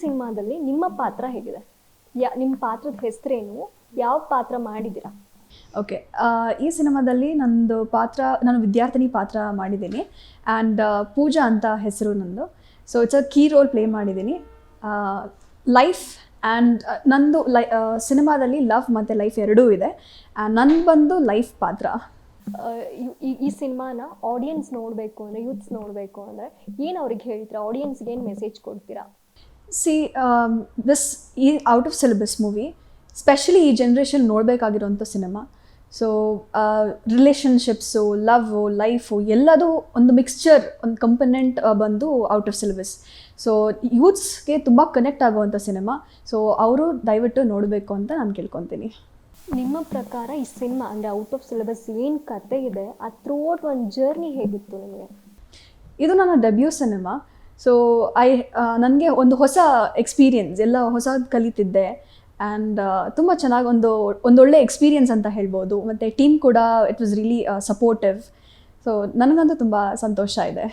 ಸಿನಿಮಾದಲ್ಲಿ ನಿಮ್ಮ ಪಾತ್ರ ಹೇಗಿದೆ? ನಿಮ್ಮ ಪಾತ್ರದ ಹೆಸರೇನು? ಯಾವ ಪಾತ್ರ ಮಾಡಿದ್ದೀರಾ? ಓಕೆ, ಈ ಸಿನಿಮಾದಲ್ಲಿ ನಂದು ಪಾತ್ರ, ನಾನು ವಿದ್ಯಾರ್ಥಿನಿ ಪಾತ್ರ ಮಾಡಿದ್ದೀನಿ. ಆ್ಯಂಡ್ ಪೂಜಾ ಅಂತ ಹೆಸರು ನಂದು. So it's a key role play ಮಾಡಿದ್ದೀನಿ. ಲೈಫ್ ಆ್ಯಂಡ್ ನಂದು ಸಿನಿಮಾದಲ್ಲಿ ಲವ್ ಮತ್ತು ಲೈಫ್ ಎರಡೂ ಇದೆ. ನಂದು ಬಂದು ಲೈಫ್ ಪಾತ್ರ. ಈ ಸಿನಿಮಾನ ಆಡಿಯನ್ಸ್ ನೋಡಬೇಕು ಅಂದರೆ, ಯೂತ್ಸ್ ನೋಡಬೇಕು ಅಂದರೆ ಏನು ಅವ್ರಿಗೆ ಹೇಳ್ತೀರಾ? ಆಡಿಯನ್ಸ್ಗೆ ಏನು ಮೆಸೇಜ್ ಕೊಡ್ತೀರಾ? ಈ out of syllabus movie, specially ಈ ಜನ್ರೇಷನ್ ನೋಡಬೇಕಾಗಿರೋಂಥ cinema. So relationships, love, life ಎಲ್ಲದೂ ಒಂದು ಮಿಕ್ಸ್ಚರ್, ಒಂದು ಕಂಪೊನೆಂಟ್ ಬಂದು ಔಟ್ ಆಫ್ ಸಿಲೆಬಸ್. ಸೊ ಯೂತ್ಸ್ಗೆ ತುಂಬ ಕನೆಕ್ಟ್ ಆಗುವಂಥ ಸಿನಿಮಾ. ಸೊ ಅವರು ದಯವಿಟ್ಟು ನೋಡಬೇಕು ಅಂತ ನಾನು ಕೇಳ್ಕೊತೀನಿ. ನಿಮ್ಮ ಪ್ರಕಾರ ಈ ಸಿನಿಮಾ ಅಂದರೆ ಔಟ್ ಆಫ್ ಸಿಲೆಬಸ್ ಏನು ಕತೆ ಇದೆ, ಆ ಥ್ರೂಔಟ್ ಒಂದು ಜರ್ನಿ ಹೇಗಿತ್ತು ನಿಮಗೆ? ಇದು ನನ್ನ ಡೆಬ್ಯೂ ಸಿನಿಮಾ. ಸೊ ನನಗೆ ಒಂದು ಹೊಸ ಎಕ್ಸ್ಪೀರಿಯನ್ಸ್, ಎಲ್ಲ ಹೊಸದು ಕಲಿತಿದ್ದೆ. ಆ್ಯಂಡ್ ತುಂಬ ಚೆನ್ನಾಗಿ ಒಂದೊಳ್ಳೆ ಎಕ್ಸ್ಪೀರಿಯನ್ಸ್ ಅಂತ ಹೇಳ್ಬೋದು. ಮತ್ತು ಟೀಮ್ ಕೂಡ it was really supportive. So ನನಗಂತೂ ತುಂಬ ಸಂತೋಷ ಇದೆ.